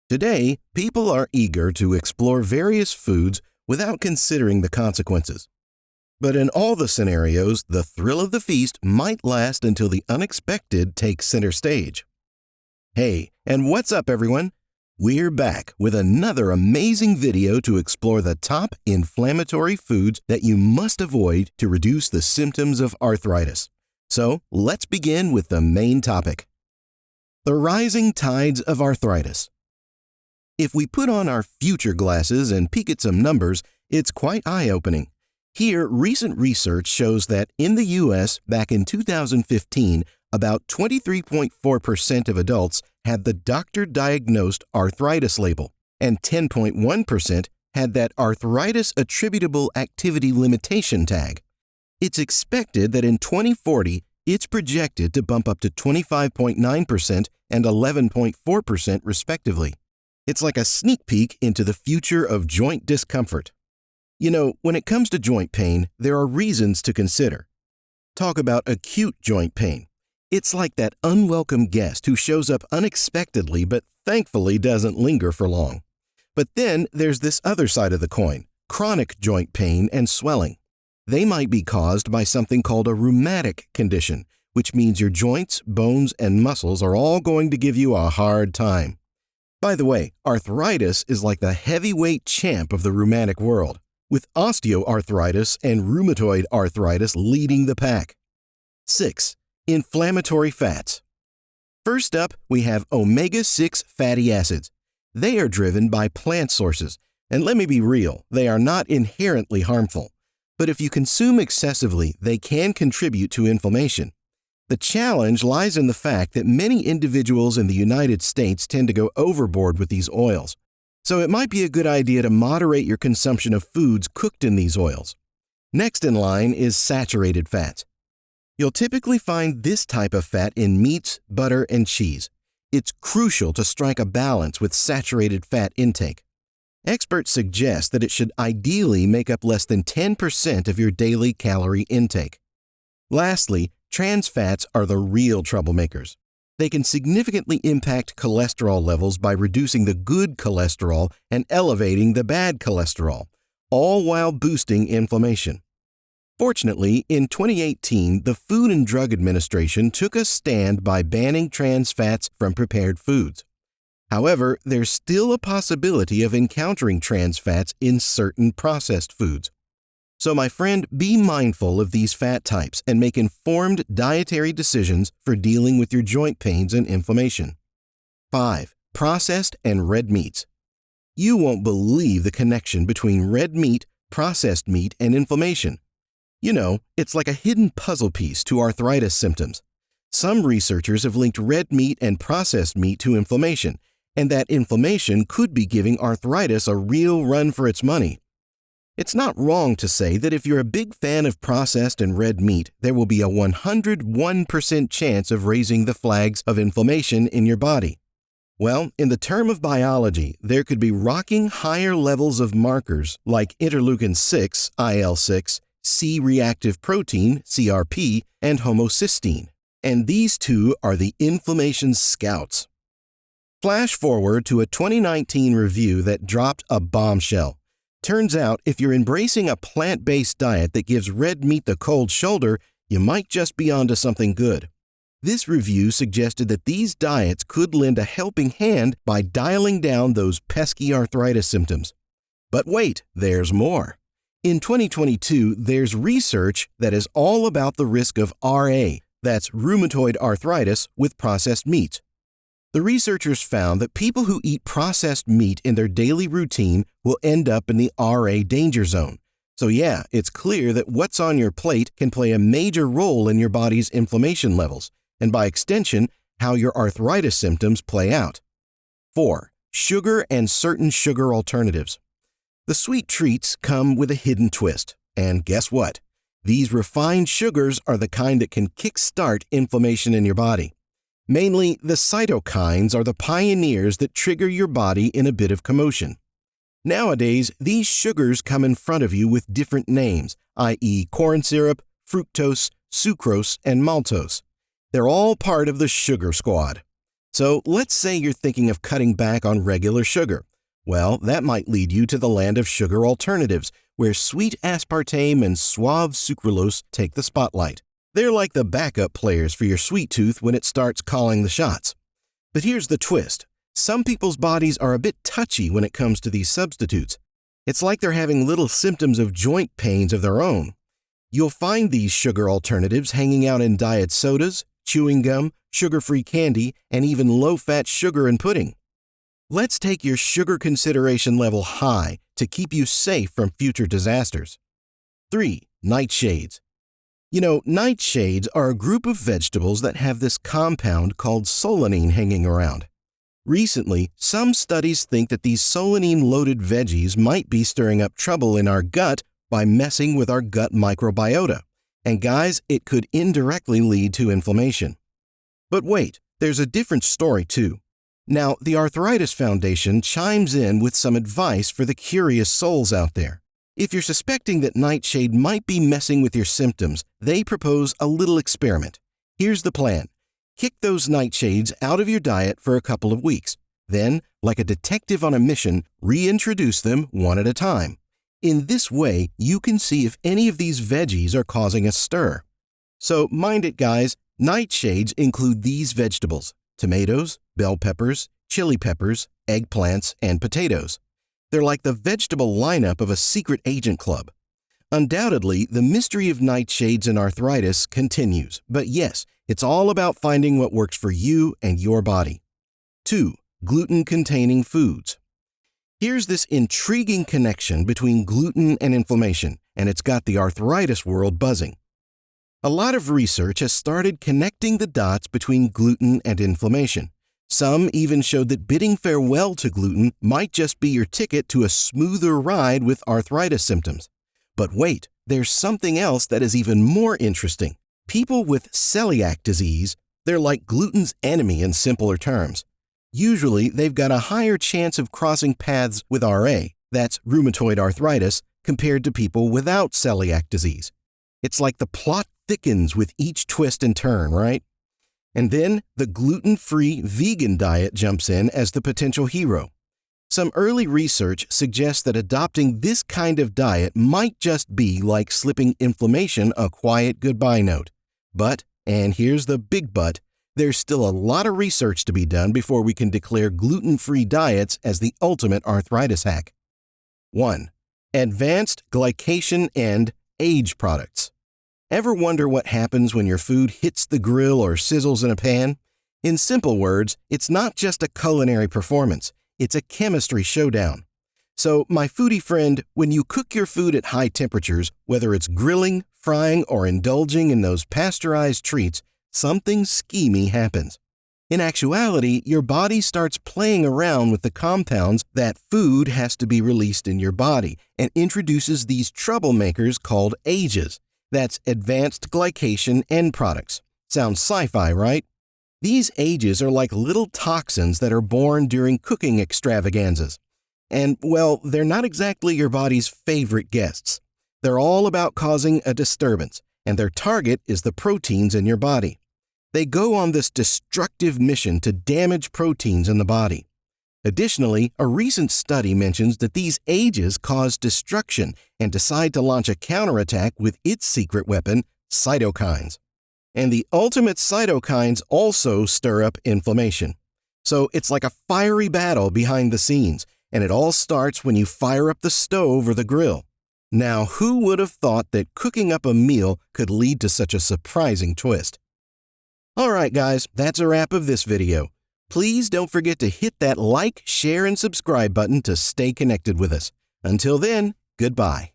Today, people are eager to explore various foods without considering the consequences. But in all the scenarios, the thrill of the feast might last until the unexpected takes center stage. Hey, and what's up, everyone? We're back with another amazing video to explore the top inflammatory foods that you must avoid to reduce the symptoms of arthritis. So, let's begin with the main topic. The rising tides of arthritis. If we put on our future glasses and peek at some numbers, it's quite eye-opening. Here, recent research shows that in the U.S. back in 2015, about 23.4% of adults had the doctor-diagnosed arthritis label, and 10.1% had that arthritis attributable activity limitation tag. It's expected that in 2040, it's projected to bump up to 25.9% and 11.4% respectively. It's like a sneak peek into the future of joint discomfort. You know, when it comes to joint pain, there are reasons to consider. Talk about acute joint pain. It's like that unwelcome guest who shows up unexpectedly but thankfully doesn't linger for long. But then there's this other side of the coin, chronic joint pain and swelling. They might be caused by something called a rheumatic condition, which means your joints, bones, and muscles are all going to give you a hard time. By the way, arthritis is like the heavyweight champ of the rheumatic world, with osteoarthritis and rheumatoid arthritis leading the pack. 6. Inflammatory fats. First up, we have omega-6 fatty acids. They are driven by plant sources, and let me be real, they are not inherently harmful. But if you consume excessively, they can contribute to inflammation. The challenge lies in the fact that many individuals in the United States tend to go overboard with these oils. So it might be a good idea to moderate your consumption of foods cooked in these oils. Next in line is saturated fats. You'll typically find this type of fat in meats, butter, and cheese. It's crucial to strike a balance with saturated fat intake. Experts suggest that it should ideally make up less than 10% of your daily calorie intake. Lastly, trans fats are the real troublemakers. They can significantly impact cholesterol levels by reducing the good cholesterol and elevating the bad cholesterol, all while boosting inflammation. Fortunately, in 2018, the Food and Drug Administration took a stand by banning trans fats from prepared foods. However, there's still a possibility of encountering trans fats in certain processed foods. So my friend, be mindful of these fat types and make informed dietary decisions for dealing with your joint pains and inflammation. 5. Processed and red meats. You won't believe the connection between red meat, processed meat, and inflammation. You know, it's like a hidden puzzle piece to arthritis symptoms. Some researchers have linked red meat and processed meat to inflammation, and that inflammation could be giving arthritis a real run for its money. It's not wrong to say that if you're a big fan of processed and red meat, there will be a 101% chance of raising the flags of inflammation in your body. Well, in the term of biology, there could be rocking higher levels of markers like interleukin-6, IL-6, C-reactive protein, CRP, and homocysteine. And these two are the inflammation scouts. Flash forward to a 2019 review that dropped a bombshell. Turns out, if you're embracing a plant-based diet that gives red meat the cold shoulder, you might just be onto something good. This review suggested that these diets could lend a helping hand by dialing down those pesky arthritis symptoms. But wait, there's more. In 2022, there's research that is all about the risk of RA, that's rheumatoid arthritis, with processed meats. The researchers found that people who eat processed meat in their daily routine will end up in the RA danger zone. So yeah, it's clear that what's on your plate can play a major role in your body's inflammation levels, and by extension, how your arthritis symptoms play out. 4. Sugar and certain sugar alternatives. The sweet treats come with a hidden twist, and guess what? These refined sugars are the kind that can kickstart inflammation in your body. Mainly, the cytokines are the pioneers that trigger your body in a bit of commotion. Nowadays, these sugars come in front of you with different names, i.e. corn syrup, fructose, sucrose, and maltose. They're all part of the sugar squad. So let's say you're thinking of cutting back on regular sugar. Well, that might lead you to the land of sugar alternatives, where sweet aspartame and suave sucralose take the spotlight. They're like the backup players for your sweet tooth when it starts calling the shots. But here's the twist. Some people's bodies are a bit touchy when it comes to these substitutes. It's like they're having little symptoms of joint pains of their own. You'll find these sugar alternatives hanging out in diet sodas, chewing gum, sugar-free candy, and even low-fat sugar and pudding. Let's take your sugar consideration level high to keep you safe from future disasters. 3. Nightshades. You know, nightshades are a group of vegetables that have this compound called solanine hanging around. Recently, some studies think that these solanine-loaded veggies might be stirring up trouble in our gut by messing with our gut microbiota. And guys, it could indirectly lead to inflammation. But wait, there's a different story too. Now, the Arthritis Foundation chimes in with some advice for the curious souls out there. If you're suspecting that nightshade might be messing with your symptoms, they propose a little experiment. Here's the plan. Kick those nightshades out of your diet for a couple of weeks. Then, like a detective on a mission, reintroduce them one at a time. In this way, you can see if any of these veggies are causing a stir. So mind it, guys, nightshades include these vegetables: tomatoes, bell peppers, chili peppers, eggplants, and potatoes. They're like the vegetable lineup of a secret agent club. Undoubtedly, the mystery of nightshades and arthritis continues, but yes, it's all about finding what works for you and your body. 2. Gluten-containing foods. Here's this intriguing connection between gluten and inflammation, and it's got the arthritis world buzzing. A lot of research has started connecting the dots between gluten and inflammation. Some even showed that bidding farewell to gluten might just be your ticket to a smoother ride with arthritis symptoms. But wait, there's something else that is even more interesting. People with celiac disease, they're like gluten's enemy in simpler terms. Usually, they've got a higher chance of crossing paths with RA, that's rheumatoid arthritis, compared to people without celiac disease. It's like the plot thickens with each twist and turn, right? And then the gluten-free vegan diet jumps in as the potential hero. Some early research suggests that adopting this kind of diet might just be like slipping inflammation a quiet goodbye note. But, and here's the big but, there's still a lot of research to be done before we can declare gluten-free diets as the ultimate arthritis hack. 1. Advanced glycation and age products. Ever wonder what happens when your food hits the grill or sizzles in a pan? In simple words, it's not just a culinary performance, it's a chemistry showdown. So, my foodie friend, when you cook your food at high temperatures, whether it's grilling, frying, or indulging in those pasteurized treats, something schemy happens. In actuality, your body starts playing around with the compounds that food has to be released in your body and introduces these troublemakers called AGEs. That's advanced glycation end products. Sounds sci-fi, right? These AGEs are like little toxins that are born during cooking extravaganzas. And, well, they're not exactly your body's favorite guests. They're all about causing a disturbance, and their target is the proteins in your body. They go on this destructive mission to damage proteins in the body. Additionally, a recent study mentions that these AGEs cause destruction and decide to launch a counterattack with its secret weapon, cytokines. And the ultimate cytokines also stir up inflammation. So it's like a fiery battle behind the scenes, and it all starts when you fire up the stove or the grill. Now, who would have thought that cooking up a meal could lead to such a surprising twist? Alright guys, that's a wrap of this video. Please don't forget to hit that like, share, and subscribe button to stay connected with us. Until then, goodbye.